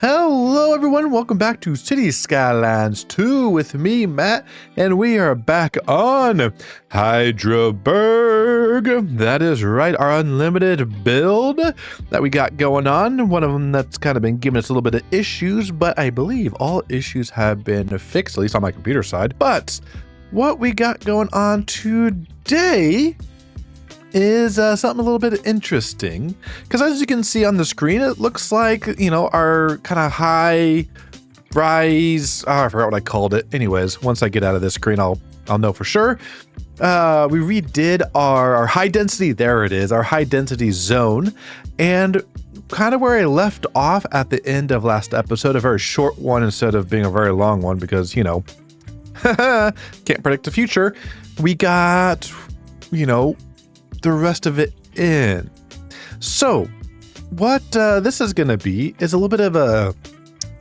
Hello everyone, welcome back to City Skylines 2 with me, Matt, and we are back on Hydraberg. That is right, our unlimited build that we got going on. One of them that's kind of been giving us a little bit of issues, but I believe all issues have been fixed, at least on my computer side. But what we got going on today is something a little bit interesting, because as you can see on the screen, it looks like, you know, our kind of high rise, I forgot what I called it. Anyways, once I get out of this screen, I'll know for sure. We redid our high density, there it is, our high density zone, and kind of where I left off at the end of last episode, a very short one instead of being a very long one, because, you know, can't predict the future. We got, you know, the rest of it in. So what this is going to be is a little bit of a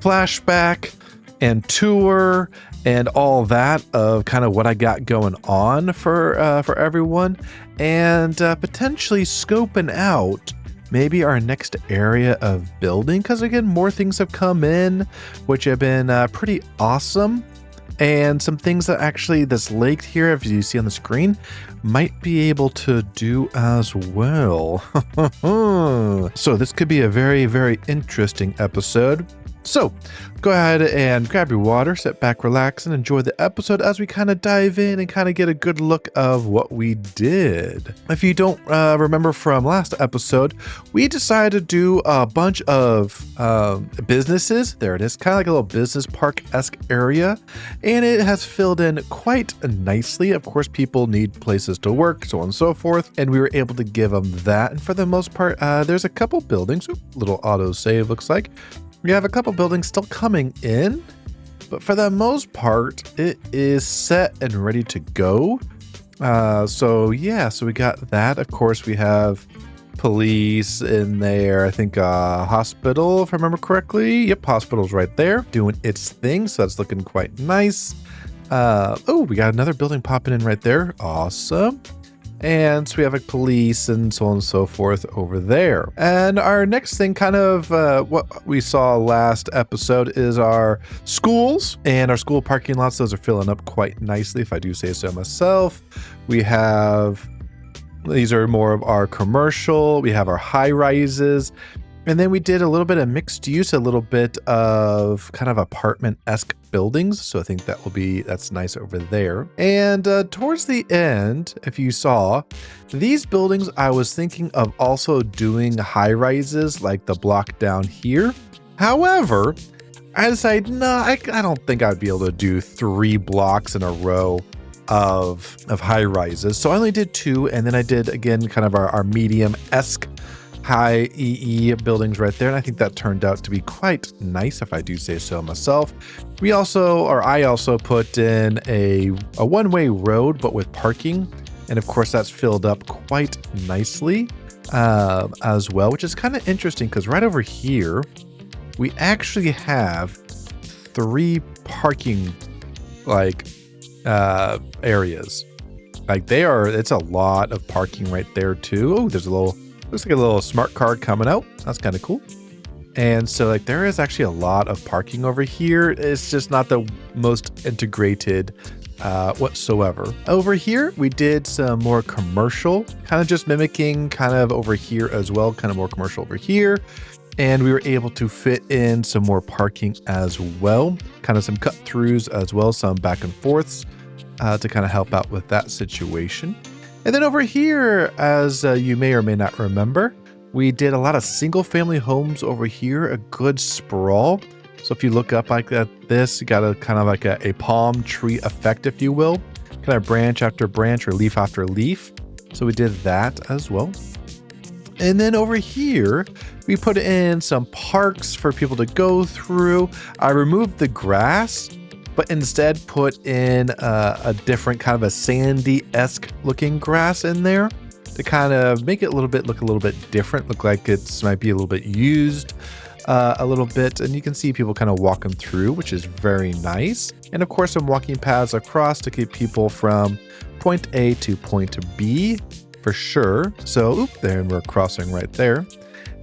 flashback and tour and all that of kind of what I got going on for everyone, and potentially scoping out maybe our next area of building, because again, more things have come in which have been pretty awesome. And some things that actually this lake here, if you see on the screen, might be able to do as well. So this could be a very, very interesting episode. So go ahead and grab your water, sit back, relax, and enjoy the episode as we kind of dive in and kind of get a good look of what we did. If you don't remember from last episode, we decided to do a bunch of businesses. There it is, kind of like a little business park-esque area, and it has filled in quite nicely. Of course, people need places to work, so on and so forth, and we were able to give them that. And for the most part, there's a couple buildings. Oops, little auto save looks like. We have a couple buildings still coming in, but for the most part, it is set and ready to go. So yeah, so we got that. Of course, we have police in there. I think hospital, if I remember correctly. Yep, hospital's right there doing its thing. So that's looking quite nice. Oh, we got another building popping in right there. Awesome. And so we have a police and so on and so forth over there. And our next thing, kind of what we saw last episode, is our schools and our school parking lots. Those are filling up quite nicely, if I do say so myself. We have, these are more of our commercial. We have our high rises. And then we did a little bit of mixed use, a little bit of kind of apartment-esque buildings. So I think that will be, that's nice over there. And towards the end, if you saw, these buildings, I was thinking of also doing high rises like the block down here. However, I decided, no, I don't think I'd be able to do 3 blocks in a row of high rises. So I only did 2, and then I did, again, kind of our medium-esque high EE buildings right there, and I think that turned out to be quite nice, if I do say so myself. We also, or I also put in a one-way road, but with parking, and of course that's filled up quite nicely as well, which is kind of interesting because right over here we actually have 3 parking like areas. Like they are, it's a lot of parking right there too. Oh, there's a little, looks like a little smart card coming out. That's kind of cool. And so like there is actually a lot of parking over here. It's just not the most integrated whatsoever. Over here, we did some more commercial, kind of just mimicking kind of over here as well, kind of more commercial over here. And we were able to fit in some more parking as well, kind of some cut throughs as well, some back and forths to kind of help out with that situation. And then over here, as you may or may not remember, we did a lot of single family homes over here, a good sprawl. So if you look up like this, you got a kind of like a palm tree effect, if you will, kind of branch after branch or leaf after leaf. So we did that as well. And then over here, we put in some parks for people to go through. I removed the grass, but instead put in a different kind of a sandy-esque looking grass in there to kind of make it look a little bit different, look like it might be a little bit used a little bit. And you can see people kind of walking through, which is very nice. And of course, some walking paths across to keep people from point A to point B for sure. So, there we're crossing right there.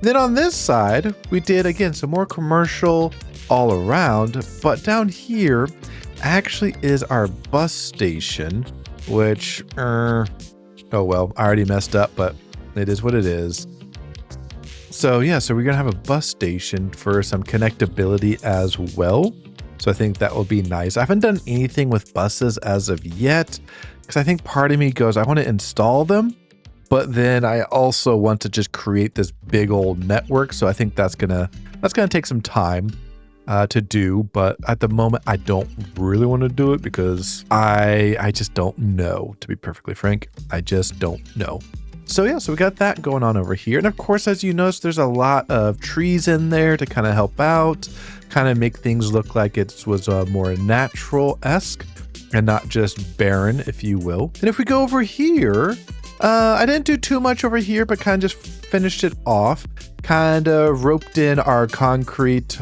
Then on this side, we did, again, some more commercial all around, but down here actually is our bus station, which, oh well, I already messed up, but it is what it is. So yeah, so we're gonna have a bus station for some connectability as well. So I think that will be nice. I haven't done anything with buses as of yet, because I think part of me goes, I want to install them, but then I also want to just create this big old network. So I think that's gonna take some time to do, but at the moment I don't really want to do it because I just don't know, to be perfectly frank. I just don't know. So yeah, so we got that going on over here. And of course, as you notice, there's a lot of trees in there to kind of help out, kind of make things look like it was more natural-esque and not just barren, if you will. And if we go over here, I didn't do too much over here, but kind of just finished it off, kind of roped in our concrete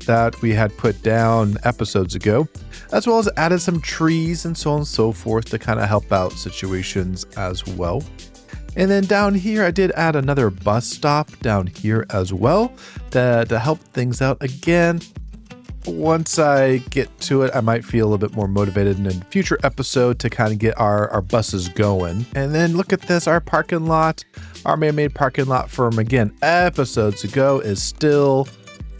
that we had put down episodes ago, as well as added some trees and so on and so forth to kind of help out situations as well. And then down here, I did add another bus stop down here as well to help things out. Again, once I get to it, I might feel a little bit more motivated in a future episode to kind of get our buses going. And then look at this, our parking lot, our man-made parking lot from, again, episodes ago is still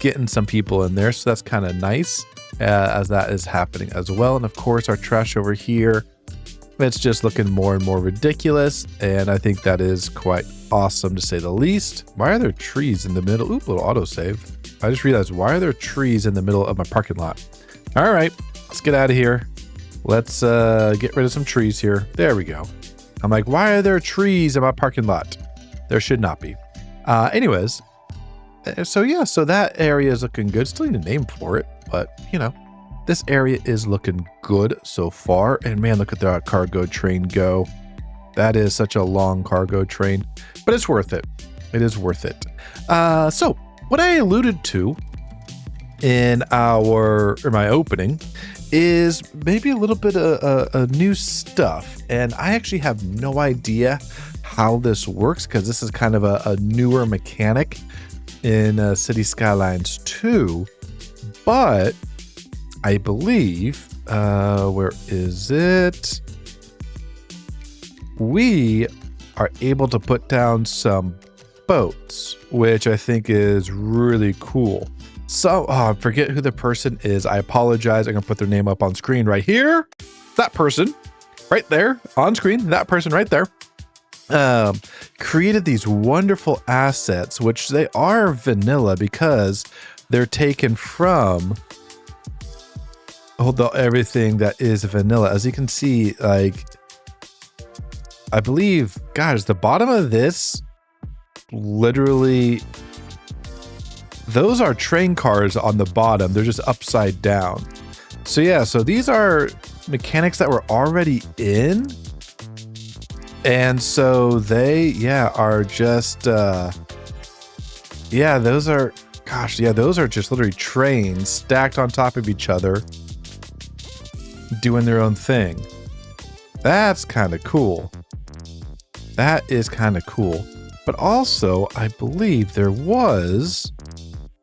getting some people in there. So that's kind of nice as that is happening as well. And of course, our trash over here, it's just looking more and more ridiculous, and I think that is quite awesome to say the least. Why are there trees in the middle? Oop, little autosave. I just realized, why are there trees in the middle of my parking lot? All right, let's get out of here. Let's get rid of some trees here. There we go. I'm like, why are there trees in my parking lot? There should not be. Anyways, so yeah, so that area is looking good. Still need a name for it, but you know, this area is looking good so far. And man, look at that cargo train go. That is such a long cargo train, but it's worth it. It is worth it. So what I alluded to in my opening is maybe a little bit of new stuff. And I actually have no idea how this works because this is kind of a newer mechanic in City Skylines 2, but I believe, where is it? We are able to put down some boats, which I think is really cool. So, I forget who the person is. I apologize. I'm gonna put their name up on screen right here. That person right there on screen, that person right there, created these wonderful assets, which they are vanilla because they're taken from everything that is vanilla. As you can see, like, I believe, guys, the bottom of this, literally, those are train cars on the bottom. They're just upside down. So yeah, so these are mechanics that were already in. And so they, yeah, are just, yeah, those are, gosh, yeah, those are just literally trains stacked on top of each other, doing their own thing. That's kind of cool. That is kind of cool. But also, I believe there was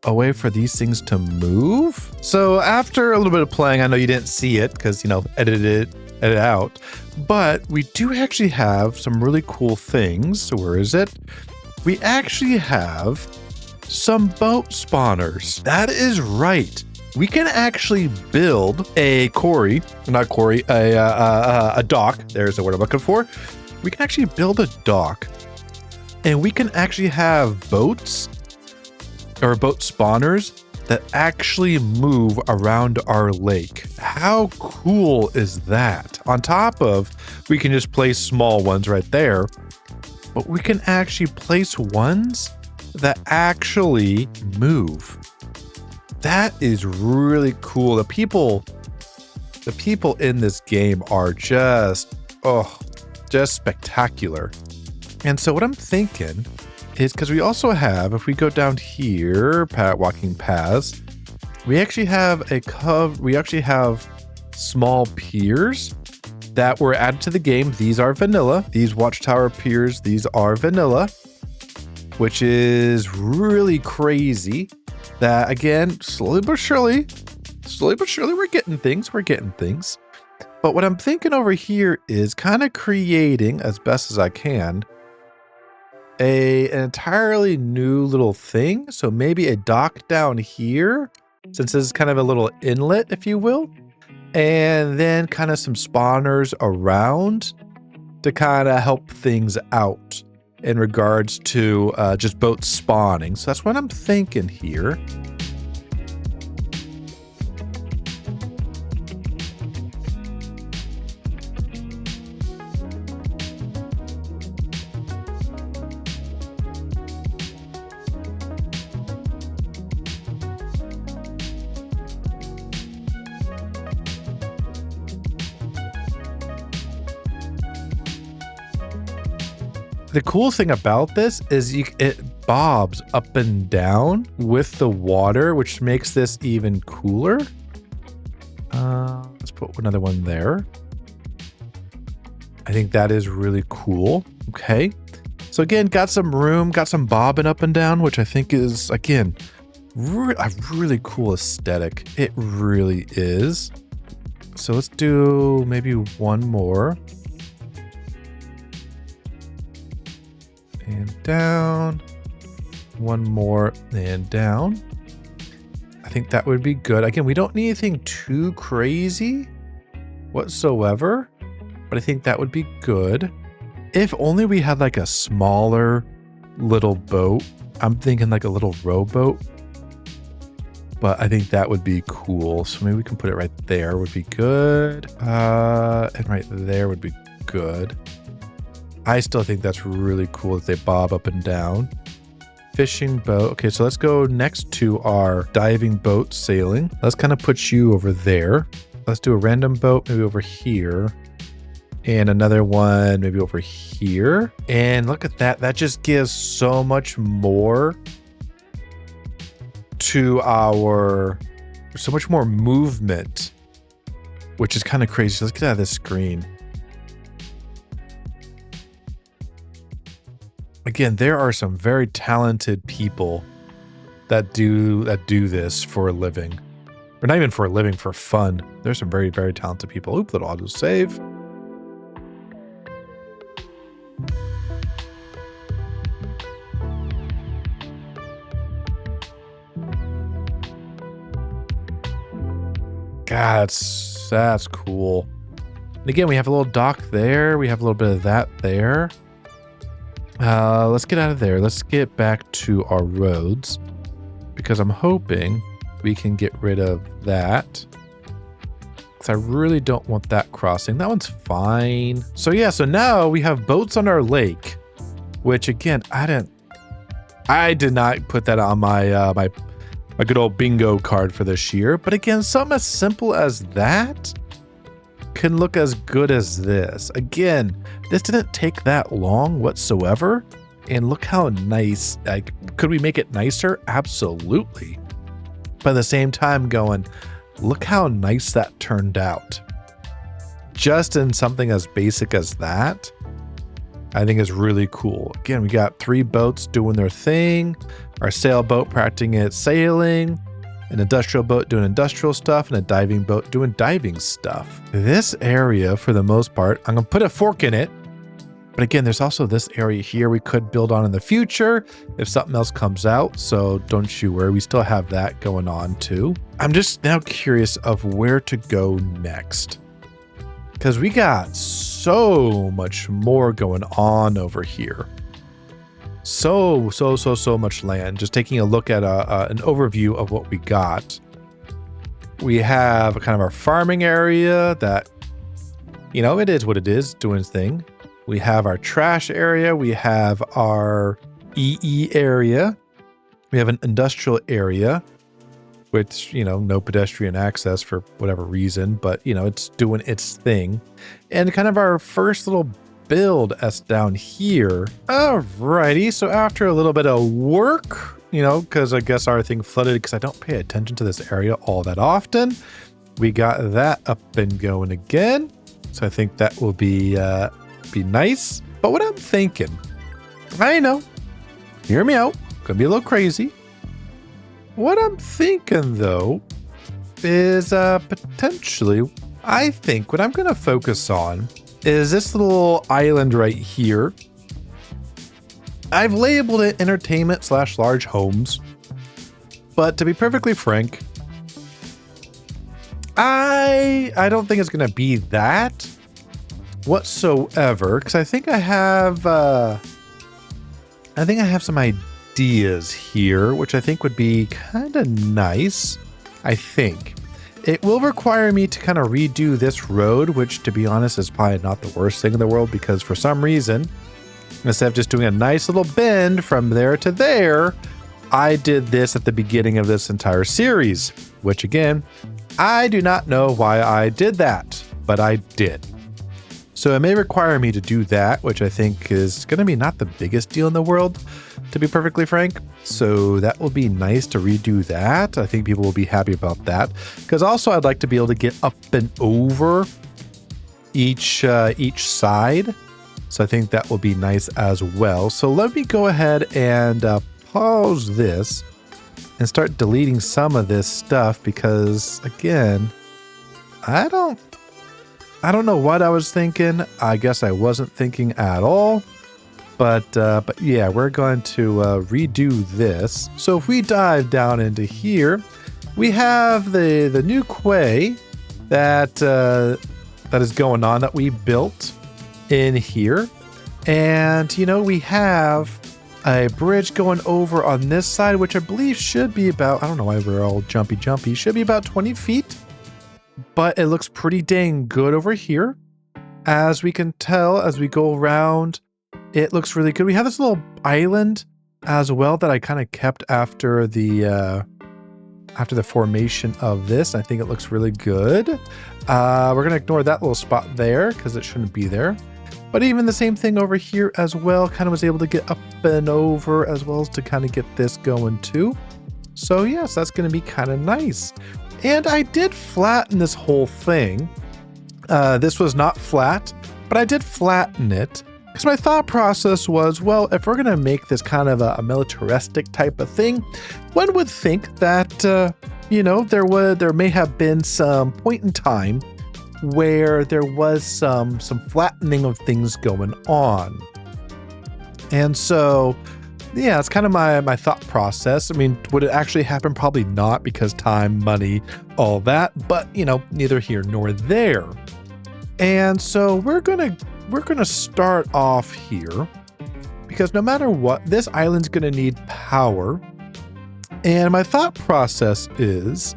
a way for these things to move. So after a little bit of playing, I know you didn't see it because, you know, edit out, but we do actually have some really cool things. So where is it? We actually have some boat spawners. That is right. We can actually build a dock. There's the word I'm looking for. We can actually build a dock, and we can actually have boats or boat spawners that actually move around our lake. How cool is that? On top of, we can just place small ones right there, but we can actually place ones that actually move. That is really cool. The people in this game are just spectacular. And so what I'm thinking is, because we also have, if we go down here, walking paths, we actually have small piers that were added to the game. These are vanilla. These watchtower piers, these are vanilla. which is really crazy. That again, slowly but surely, we're getting things. But what I'm thinking over here is kind of creating, as best as I can, an entirely new little thing. So maybe a dock down here, since this is kind of a little inlet, if you will. And then kind of some spawners around to kind of help things out in regards to just boats spawning. So that's what I'm thinking here. The cool thing about this is it bobs up and down with the water, which makes this even cooler. Let's put another one there. I think that is really cool. Okay. So again, got some room, got some bobbing up and down, which I think is, again, a really cool aesthetic. It really is. So let's do maybe one more. And down, one more and down. I think that would be good. Again, we don't need anything too crazy whatsoever, but I think that would be good. If only we had like a smaller little boat. I'm thinking like a little rowboat, but I think that would be cool. So maybe we can put it right there would be good. And right there would be good. I still think that's really cool that they bob up and down. Fishing boat. Okay, so let's go next to our diving boat sailing. Let's kind of put you over there. Let's do a random boat maybe over here. And another one maybe over here. And look at that. That just gives so much more to our... so much more movement, which is kind of crazy. Let's get out of this screen. Again, there are some very talented people that do this for a living. Or not even for a living, for fun. There's some very, very talented people. Oop, little auto save. God, that's cool. And again, we have a little dock there. We have a little bit of that there. Let's get out of there. Let's get back to our roads because I'm hoping we can get rid of that. Because I really don't want that crossing. That one's fine. So yeah, so now we have boats on our lake, which again, I did not put that on my my good old bingo card for this year. But again, something as simple as that can look as good as this. Again, this didn't take that long whatsoever. And look how nice, like, could we make it nicer? Absolutely. But at the same time going, look how nice that turned out. Just in something as basic as that, I think is really cool. Again, we got 3 boats doing their thing, our sailboat practicing its sailing, an industrial boat doing industrial stuff, and a diving boat doing diving stuff. This area, for the most part, I'm gonna put a fork in it. But again, there's also this area here we could build on in the future if something else comes out. So don't you worry, we still have that going on too. I'm just now curious of where to go next, because we got so much more going on over here. So much land. Just taking a look at an overview of what we got. We have a kind of our farming area that, you know, it is what it is, doing its thing. We have our trash area. We have our EE area. We have an industrial area, which, you know, no pedestrian access for whatever reason, but, you know, it's doing its thing. And kind of our first little build as down here. Alrighty, so after a little bit of work, you know, because I guess our thing flooded because I don't pay attention to this area all that often. We got that up and going again. So I think that will be nice. But what I'm thinking, I know Hear me out. Gonna be a little crazy. What I'm thinking though is potentially, I think what I'm gonna focus on is this little island right here. I've labeled it entertainment / large homes, but to be perfectly frank, I don't think it's gonna be that whatsoever, because I think I have some ideas here, which I think would be kind of nice. I think it will require me to kind of redo this road, which to be honest is probably not the worst thing in the world, because for some reason, instead of just doing a nice little bend from there to there, I did this at the beginning of this entire series, which again, I do not know why I did that, but I did. So it may require me to do that, which I think is going to be not the biggest deal in the world, to be perfectly frank. So that will be nice to redo that. I think people will be happy about that, because also I'd like to be able to get up and over each side. So I think that will be nice as well. So let me go ahead and pause this and start deleting some of this stuff, because again, I don't know what I was thinking. I guess I wasn't thinking at all. But yeah, we're going to redo this. So if we dive down into here, we have the new quay that is going on, that we built in here. And, you know, we have a bridge going over on this side, which I believe should be about, I don't know why we're all jumpy, should be about 20 feet. But it looks pretty dang good over here. As we can tell, as we go around, it looks really good. We have this little island as well that I kind of kept after the formation of this. I think it looks really good. We're going to ignore that little spot there because it shouldn't be there. But even the same thing over here as well, kind of was able to get up and over as well as to kind of get this going too. So yes, that's going to be kind of nice. And I did flatten this whole thing. This was not flat, but I did flatten it because my thought process was, well, if we're going to make this kind of a militaristic type of thing, one would think that, you know, there may have been some point in time where there was some flattening of things going on. And so, yeah, it's kind of my thought process. I mean, would it actually happen? Probably not, because time, money, all that, but you know, neither here nor there. And so we're gonna start off here, because no matter what, this island's gonna need power. And my thought process is,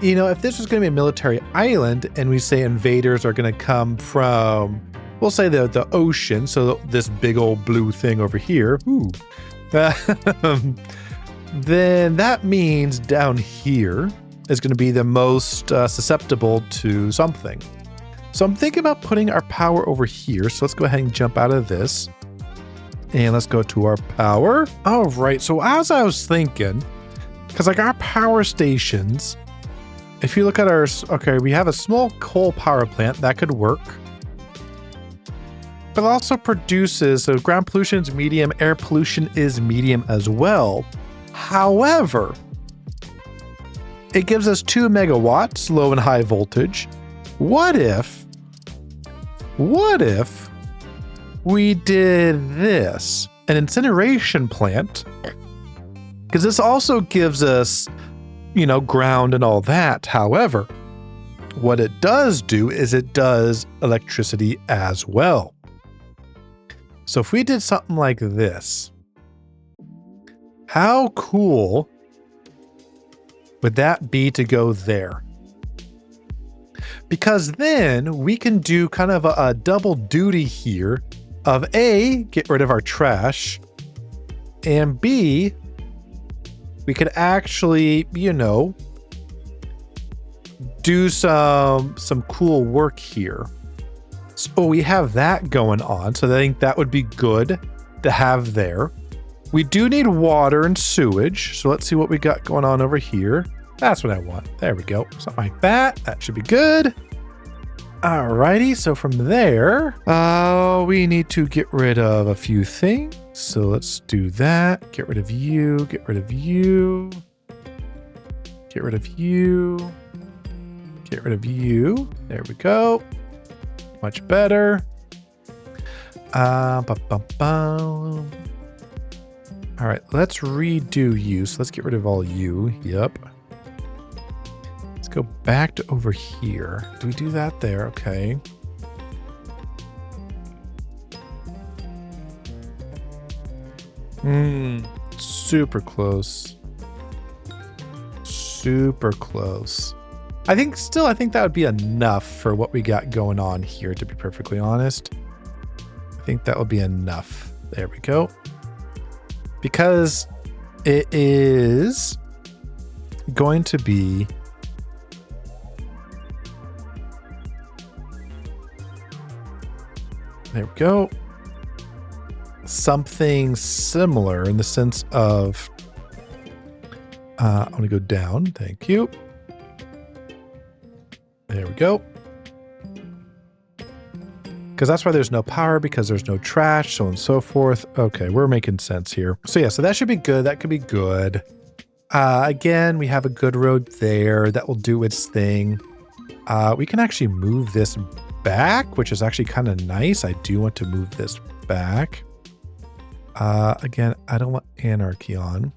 you know, if this was gonna be a military island and we say invaders are gonna come from, we'll say the ocean, so this big old blue thing over here, ooh, then that means down here is going to be the most susceptible to something. So I'm thinking about putting our power over here. So let's go ahead and jump out of this and let's go to our power. All right. So as I was thinking, because like our power stations, if you look at our, okay, we have a small coal power plant that could work. But it also produces, so ground pollution is medium, air pollution is medium as well. However, it gives us 2 megawatts, low and high voltage. What if we did this, an incineration plant? Because this also gives us, you know, ground and all that. However, what it does do is it does electricity as well. So if we did something like this, how cool would that be to go there? Because then we can do kind of a double duty here of A, get rid of our trash, and B, we could actually, you know, do some cool work here. So we have that going on. So I think that would be good to have there. We do need water and sewage. So let's see what we got going on over here. That's what I want. There we go. Something like that. That should be good. Alrighty, so from there, we need to get rid of a few things. So let's do that. Get rid of you, get rid of you, get rid of you, get rid of you. There we go. Much better. All right, let's redo you. So let's get rid of all you. Yep. Let's go back to over here. Do we do that there? Okay. Super close. Super close. I think that would be enough for what we got going on here, to be perfectly honest. I think that would be enough. There we go. Because it is going to be there we go. Something similar in the sense of I want to go down. Thank you. There we go. Because that's why there's no power, because there's no trash, so on and so forth. Okay, we're making sense here. So yeah, so that should be good. That could be good. Again, we have a good road there. That will do its thing. We can actually move this back, which is actually kind of nice. I do want to move this back. Again, I don't want Anarchy on.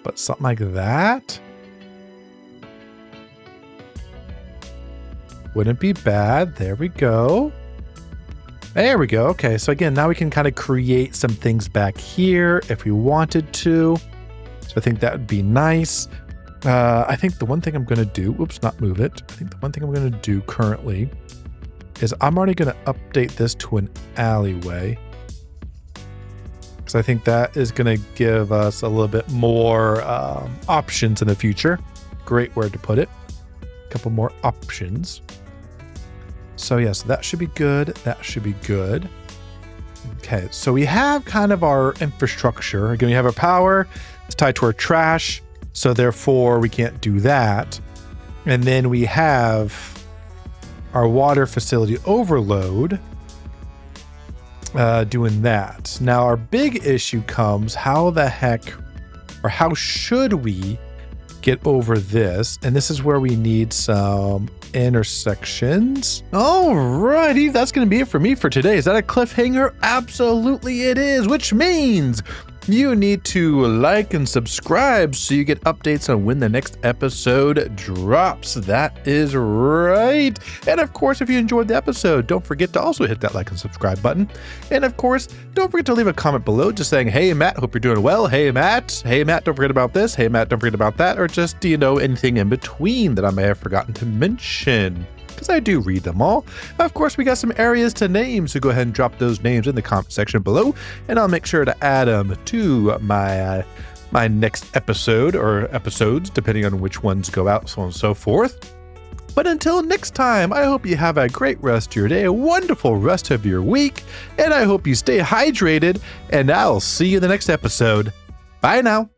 But something like that wouldn't be bad. There we go. There we go. Okay, so again, now we can kind of create some things back here if we wanted to. So I think that would be nice. I think the one thing I'm going to do, oops, not move it. I think the one thing I'm going to do currently is I'm already going to update this to an alleyway. Because I think that is going to give us a little bit more options in the future. Great word to put it. A couple more options. So yeah, so that should be good. That should be good. Okay, so we have kind of our infrastructure. Again, we have our power. It's tied to our trash. So therefore, we can't do that. And then we have our water facility overload doing that. Now, our big issue comes, how the heck, or how should we get over this? And this is where we need some intersections. Alrighty, that's going to be it for me for today. Is that a cliffhanger? Absolutely it is, which means you need to like and subscribe so you get updates on when the next episode drops. That is right. And of course, if you enjoyed the episode, don't forget to also hit that like and subscribe button. And of course, don't forget to leave a comment below just saying, hey, Matt, hope you're doing well. Hey, Matt, don't forget about this. Hey, Matt, don't forget about that. Or just, you know, anything in between that I may have forgotten to mention, because I do read them all. Of course, we got some areas to name, so go ahead and drop those names in the comment section below, and I'll make sure to add them to my my next episode, or episodes, depending on which ones go out, so on and so forth. But until next time, I hope you have a great rest of your day, a wonderful rest of your week, and I hope you stay hydrated, and I'll see you in the next episode. Bye now.